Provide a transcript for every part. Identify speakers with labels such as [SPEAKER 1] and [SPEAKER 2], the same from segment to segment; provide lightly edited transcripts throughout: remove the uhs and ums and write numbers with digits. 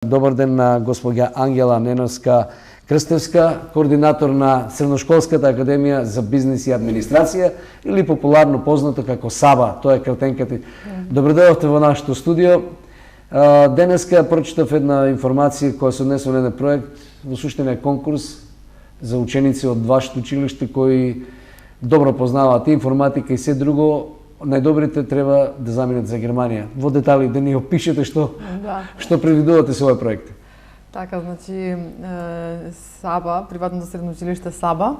[SPEAKER 1] Добар ден на госпоѓа Ангела Неновска-Крстевска, координатор на Средношколската академија за бизнис и администрација, или популарно познато како САБА, тоа е кратенката. Добро дојдовте во нашето студио. Денеска прочитав една информација која се однесува на еден проект, во суштина е конкурс за ученици од вашето училиште кои добро познаваат информатика и се друго. Најдобрите треба да заминат за Германија. Во детали да ни опишете што предвидувате со овој проект.
[SPEAKER 2] Така, значи САБА, приватното средно училиште САБА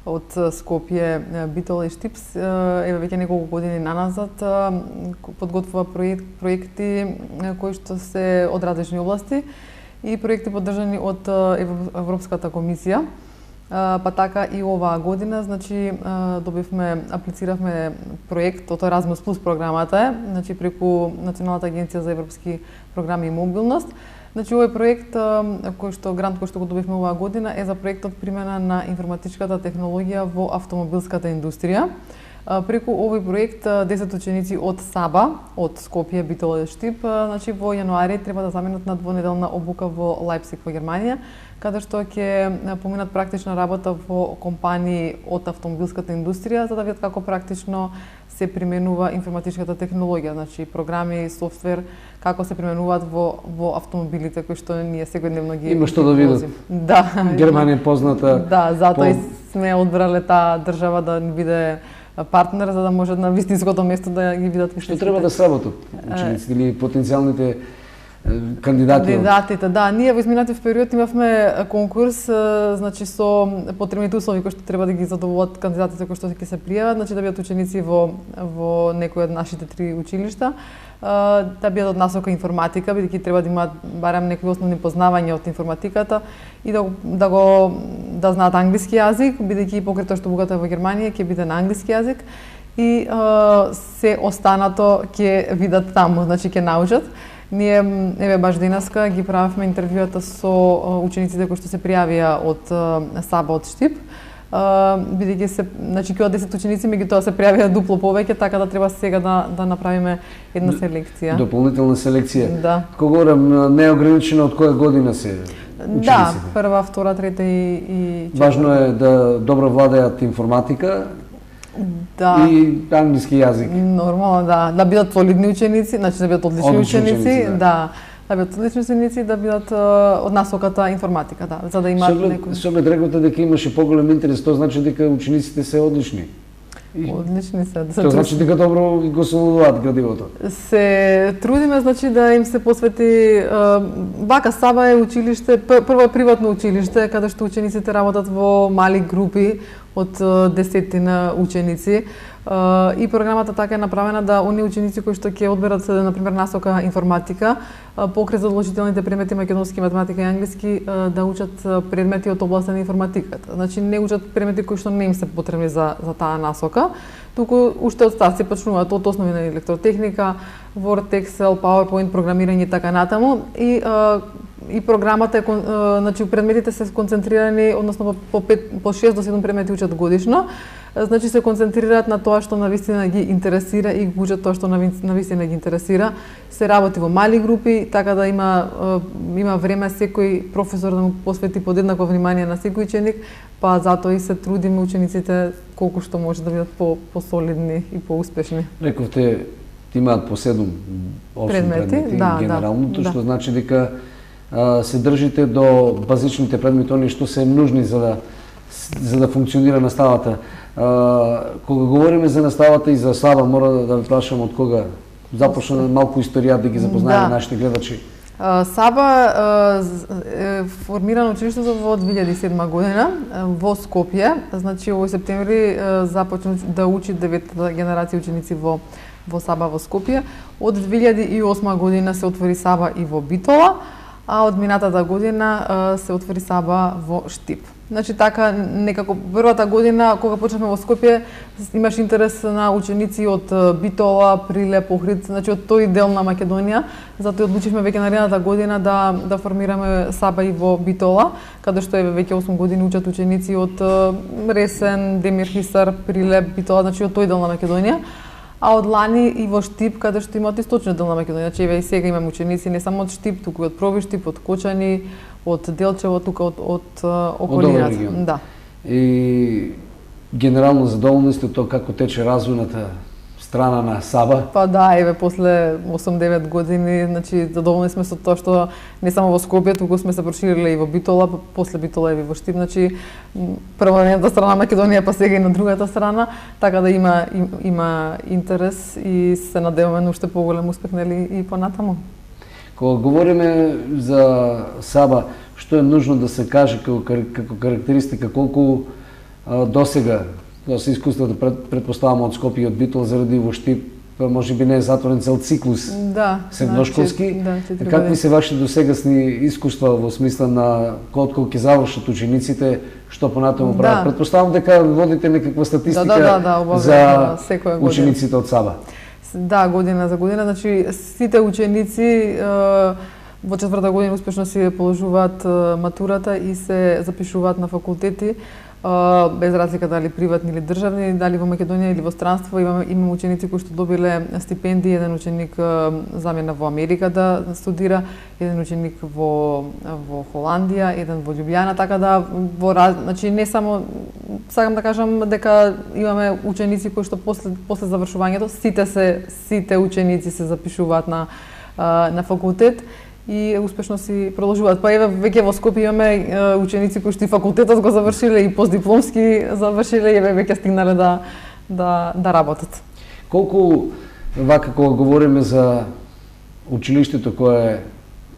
[SPEAKER 2] од Скопје, Битола и Штипс, еве веќе неколку години наназад подготвува проекти кои што се од различни области и проекти поддржани од Европската комисија. Па така и оваа година, значи аплициравме проект од Erasmus Plus програмата, значи преку Националната агенција за европски програми и мобилност. Значи овој проект грант кој што го добивме оваа година е за проектот примена на информатичката технологија во автомобилската индустрија. Преку овој проект 10 ученици од САБА, од Скопје, Битола и Штип, значи во јануари треба да заминат на двонеделна обука во Лајпциг во Германија, каде што ќе поминат практична работа во компании од автомобилската индустрија, за да видат како практично се применува информатичката технологија, значи програми, софтвер, како се применуваат во автомобилите кои што ние секојдневно ги
[SPEAKER 1] има што да видат.
[SPEAKER 2] Да.
[SPEAKER 1] Германија позната.
[SPEAKER 2] Да, затоа и сме одбрале таа држава да ни биде партнер, за да може на вистинското место да ги видат
[SPEAKER 1] вистинските. Што треба да сработат учениците или потенцијалните кандидатите,
[SPEAKER 2] да. Ние во изминатиот период имавме конкурс, значи со потребните услови кои што треба да ги задоволат кандидатите кои што ќе се пријават, значи да бидат ученици во некој од нашите 3 училишта, да бидат од насока информатика, бидејќи треба да имаат барем некои основни познавања од информатиката и да знаат англиски јазик, бидејќи покрај тоа што обуката во Германија ќе биде на англиски јазик и се останато ќе видат таму, значи ќе научат. Ние, еве баш денеска ги правевме интервјуата со учениците кои што се пријавија од САБА од Штип, бидејќи се, значи кога 10 ученици меѓутоа се пријавија дупло повеќе, така да треба сега да направиме една селекција.
[SPEAKER 1] Дополнителна селекција.
[SPEAKER 2] Да.
[SPEAKER 1] Кога говорам неограничено од која година се учениците?
[SPEAKER 2] Да, прва, втора, трета и четврта.
[SPEAKER 1] Важно е да добро владеат информатика.
[SPEAKER 2] Да.
[SPEAKER 1] И англиски јазик.
[SPEAKER 2] Нормално, да. Да бидат солидни ученици, значи да бидат одлични ученици, да. Да бидат одлични ученици, да бидат од насоката информатика, да, за да имаат некој.
[SPEAKER 1] Со оглед рековте дека имаше поголем интерес, тоа значи дека учениците се одлични.
[SPEAKER 2] Одлични се.
[SPEAKER 1] Тоа значи дека добро го совладуваат градивото.
[SPEAKER 2] Се трудиме, значи да им се посвети вака САБА е училиште, прво е приватно училиште каде што учениците работат во мали групи од десетина ученици и програмата така е направена да оние ученици кои што ќе одберат на пример насока информатика покрај задолжителните предмети македонски, математика и англиски да учат предмети од областа на информатиката. Значи не учат предмети кои што не им се потребни за таа насока, туку уште од старт се почнуваат од основи на електротехника, Word, Excel, PowerPoint, програмирање и така натаму и програмата е, значи предметите се концентрирани, односно по 6 до 7 предмети учат годишно. Значи се концентрираат на тоа што навистина ги интересира и го учат тоа што навистина ги интересира. Се работи во мали групи, така да има време секој професор да му посвети подеднакво внимание на секој ученик, па затоа и се трудиме учениците колку што може да бидат посолидни и поуспешни.
[SPEAKER 1] Рековте имаат по 7 предмети генералното, што значи дека се држите до базичните предмети, оние што се нужни за да функционира наставата. Кога говориме за наставата и за САБА, мора да ве прашам од кога започна малку историја да ги запознаеме нашите гледачи.
[SPEAKER 2] САБА е формирано училиштето во 2007 година во Скопје. Значи овој септември започна да учи 9-та генерација ученици во САБА во Скопје. Од 2008 година се отвори САБА и во Битола, а од минатата година се отвори САБА во Штип. Значи така некако првата година кога почнавме во Скопје имаш интерес на ученици од Битола, Прилеп, Охрид, значи од тој дел на Македонија, затоа одлучивме веќе наредната година да формираме САБА и во Битола, каде што веќе 8 години учат ученици од Ресен, Демир Хисар, Прилеп, Битола, значи од тој дел на Македонија. а од лани и во Штип, каде што има од источниот дел на Македонија. Значи еве и сега имаме ученици не само од Штип, туку и од Провиштип, од Кочани, од Делчево, тука од околината. Да.
[SPEAKER 1] И генерално задоволни сте тоа како тече развојната страна на Саба?
[SPEAKER 2] Па да, еве после 8-9 години, значи задоволни сме со тоа што не само во Скопје, туку сме се прошириле и во Битола, после Битола и во Штип, значи прво на едната страна Македонија, па сега и на другата страна, така да има интерес и се надеваме на уште поголем успех нели и понатаму.
[SPEAKER 1] Кога говориме за Саба, што е нужно да се каже како карактеристика, колку досега се искуството предпоставам од Скопје и од Битола заради во Штип, може би не е затворен цел циклус средношколски. Какви се ваши досегасни искуства во смисла на отколку ќе завршат учениците, што понатаму прават? Предпоставам дека водите некаква статистика за учениците од Саба.
[SPEAKER 2] Да, година за година, значи сите ученици во четврта година успешно си положуваат матурата и се запишуваат на факултети, без разлика дали приватни или државни, дали во Македонија или во странство. Имаме ученици кои што добиле стипендии, еден ученик замена во Америка да студира, еден ученик во Холандија, еден во Љубљана, така да значи не само сакам да кажам дека имаме ученици кои што после завршувањето сите ученици се запишуваат на факултет и успешно си продолжуваат. Па еве веќе во Скопје имаме ученици кои што и факултетот го завршиле и постдипломски завршиле и еве веќе стигнале да работат.
[SPEAKER 1] Колку вака кога говориме за училиштето кое е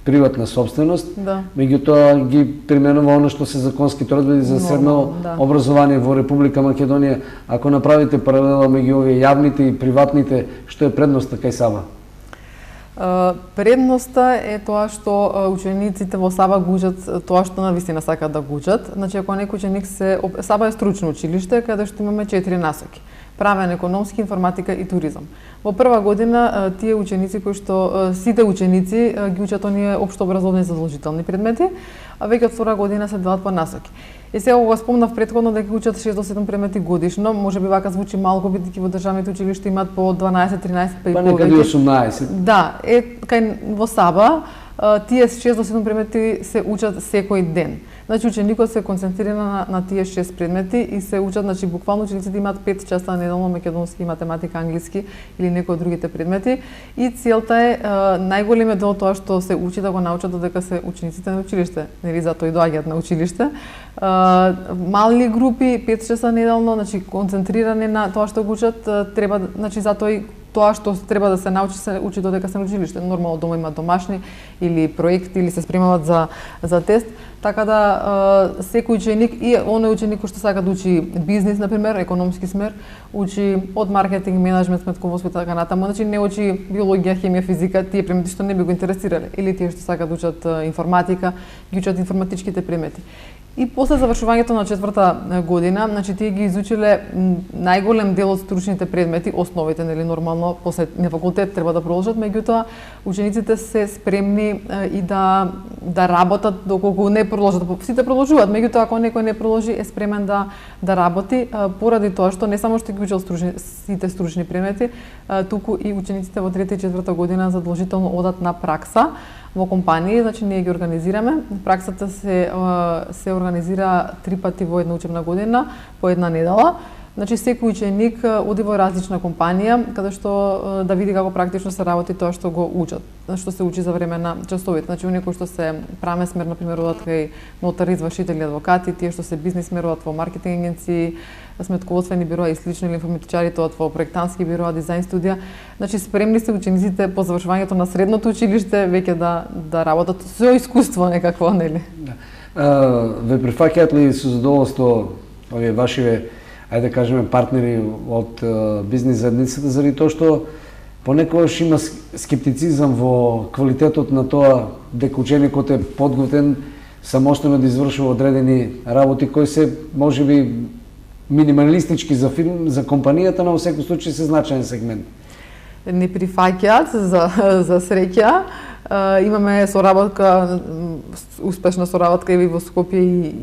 [SPEAKER 1] приватна собственост, меѓутоа ги применува она што се законски одредби за средно образование во Република Македонија, ако направите паралела меѓу овие јавните и приватните, што е предноста кај Саба?
[SPEAKER 2] Предноста е тоа што учениците во Саба го учат тоа што навистина сакаат да го учат. Значи, ако некој ученик Саба е стручно училиште, каде што имаме 4 насоки: правен, економски, информатика и туризам. Во прва година тие ученици кои што сите ученици ги учат оние општо образовни задолжителни предмети, а веќе од втора година се делат по насоки. И сега го спомнав претходно дека учат 6 до 7 предмети годишно, може би вака звучи малку бидејќи во државните училишта имаат по 12, 13 па и повеќе. Па некаде 18.
[SPEAKER 1] Да,
[SPEAKER 2] во Саба тие 6 до 7 предмети се учат секој ден. Значи ученикот се концентрира на тие 6 предмети и се учат, значи буквално учениците имаат 5 часа неделно македонски, математика, англиски или некои од другите предмети и целта е најголемиот дел тоа што се учи да го научат додека се учениците на училиште, нели затоа и доаѓаат на училиште. Мали групи, 5 часа неделно, значи концентрирани на тоа што го учат, треба, значи затоа и тоа што треба да се научи се учи додека се на училиште. Нормално дома има домашни или проекти или се спремаат за тест, така да секој ученик и оној ученик кој што сака да учи бизнис, например, економски смер, учи од маркетинг, менеджмент, сметководство и така натаму, значи не учи биологија, хемија, физика, тие предмети што не би го интересирале, или тие што сака да учат информатика, ги учат информатичките предмети. И после завршувањето на четврта година, значи тие ги изучиле најголем дел од стручните предмети, основите, нели нормално после на факултет треба да продолжат, меѓутоа учениците се спремни и да работат доколку не продолжат. Сите продолжуваат, меѓутоа ако некој не продолжи е спремен да работи поради тоа што не само што ги учел сите стручни предмети, туку и учениците во трета и четврта година задолжително одат на пракса во компании, значи ние ги организираме. Праксата се организира 3 пати во една учебна година, по една недела. Значи секој ученик оди во различна компанија каде што да види како практично се работи тоа што го учат, што се учи за време на часовите. Значи оние кои што се правен смер, например, одат кај нотари, извршители, адвокати, тие што се бизнис смер одат во маркетинг агенции, сметководствени бироа и слично, или информатичарите одат во проектантски бироа, дизајн студија. Значи спремни се учениците по завршувањето на средното училиште веќе да работат со искуство некакво, нели?
[SPEAKER 1] Ве прифаќаат ли со задоволство овие ваши, ајде да кажеме, партнери од бизнис заедницата, заради тоа што понекогаш има скептицизам во квалитетот на тоа дека ученикот е подготвен самостојно да извршува одредени работи кои се можеби минималистички за компанијата, но во секој случај се значаен сегмент.
[SPEAKER 2] Не прифаќаат за среќа. Имаме соработка, успешна соработка и во Скопје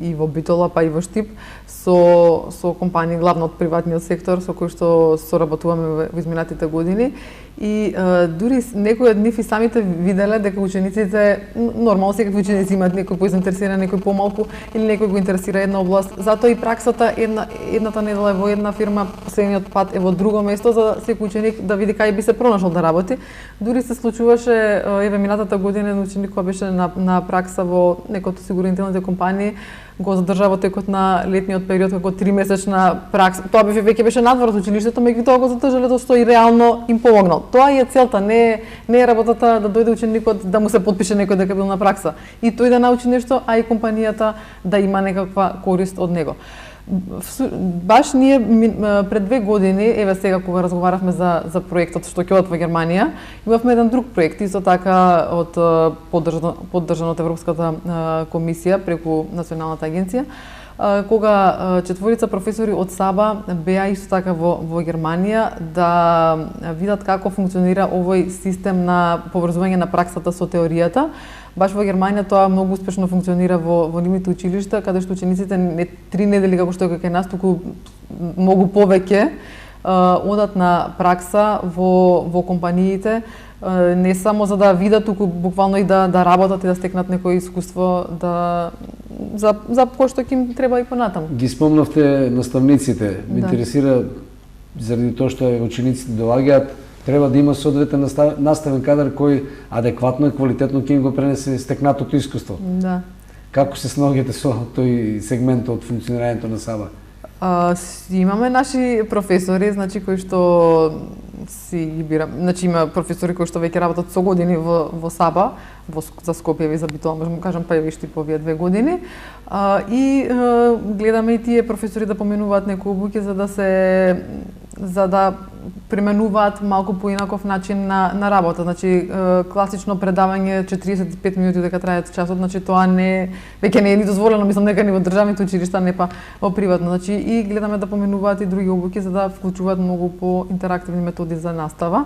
[SPEAKER 2] и во Битола, па и во Штип со компании главно од приватниот сектор со кои што соработуваме во изминатите години. И дури некои од нив и самите виделе дека учениците, нормално секакви ученици имаат некој поинтересиран, некој помалку или некој го интересира една област. Затоа и праксата едната недела е во една фирма, последниот пат е во друго место, за да секој ученик да види кај би се пронашол да работи. Дури се случуваше, еве минатата година еден ученик кој беше на пракса во некој од осигурителните компании, го задржа во текот на летниот период како 3-месечна пракса. Тоа веќе беше надвор од училиштето, меѓутоа го задржале тоа што и реално им помогнал. Тоа е целта, не е работата да дојде ученикот да му се потпише некој дека бил на пракса. И тој да научи нешто, а и компанијата да има некаква корист од него. Баш ние пред 2 години, еве сега кога разговаравме за проектот што ќе од во Германија, имавме еден друг проект, исто така од поддржан од Европската комисија преку Националната агенција, кога 4 професори од САБА беа исто така во Германија да видат како функционира овој систем на поврзување на праксата со теоријата. Баш во Германија тоа многу успешно функционира во нивните училишта, каде што учениците не 3 недели како што е кај нас, туку многу повеќе одат на пракса во компаниите, не само за да видат, туку буквално и да работат и да стекнат некој искуство за кој што ќе им треба и понатаму.
[SPEAKER 1] Ги спомнавте наставниците. Ме интересира заради тоа што учениците доаѓаат, треба да има соодветен наставен кадар кој адекватно и квалитетно ќе им го пренесе стекнатото искуство.
[SPEAKER 2] Да.
[SPEAKER 1] Како се снаоѓате со тој сегмент од функционирањето на САБА?
[SPEAKER 2] Имаме наши професори, значи кои што си ги бирам. Значи има професори кои што веќе работат со години во САБА, за Скопје и за Битола, можам да кажам, па и вишти по овие 2 години. И гледаме и тие професори да поменуваат некои обуки за да применуваат малку поинаков начин на работа. Значи класично предавање 45 минути дека трае часот, значи тоа веќе не е ни дозволено, мислам дека ни во државните училишта, не па во приватно. Значи и гледаме да поменуваат и други обуки за да вклучуваат многу поинтерактивни методи за настава.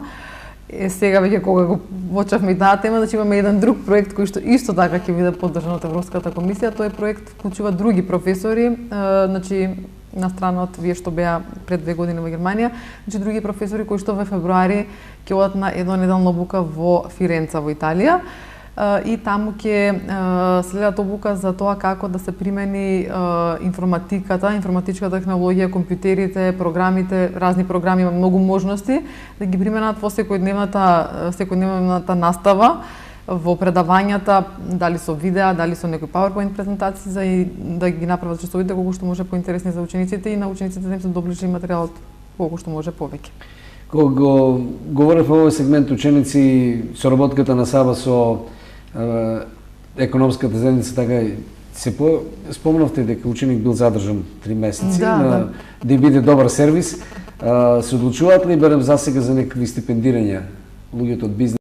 [SPEAKER 2] Сега веќе кога го почнавме и таа тема, значи имаме еден друг проект кој што исто така ќе биде поддржан од Европската комисија. Тој проект вклучува други професори, значи на страна од вие што беа пред 2 години во Германија, значи други професори кои што во февруари ќе одат на една неделна обука во Фиренца во Италија. И таму ќе следат обука за тоа како да се примени информатичката технологија, компјутерите, програмите, разни програми, има многу можности да ги применат во секојдневната настава, во предавањата, дали со видеа, дали со некои PowerPoint презентации, за да ги направат часовите колку што може поинтересни за учениците и на учениците да им се доближи материјалот колку што може повеќе.
[SPEAKER 1] Кога го говорев во овој сегмент ученици, соработката на САБА со економската заедница, така се спомнавте дека ученик бил задржан 3 месеци да биде добар сервис. Се одлучуваат ли барем засега за некакви стипендирања луѓето од бизнес?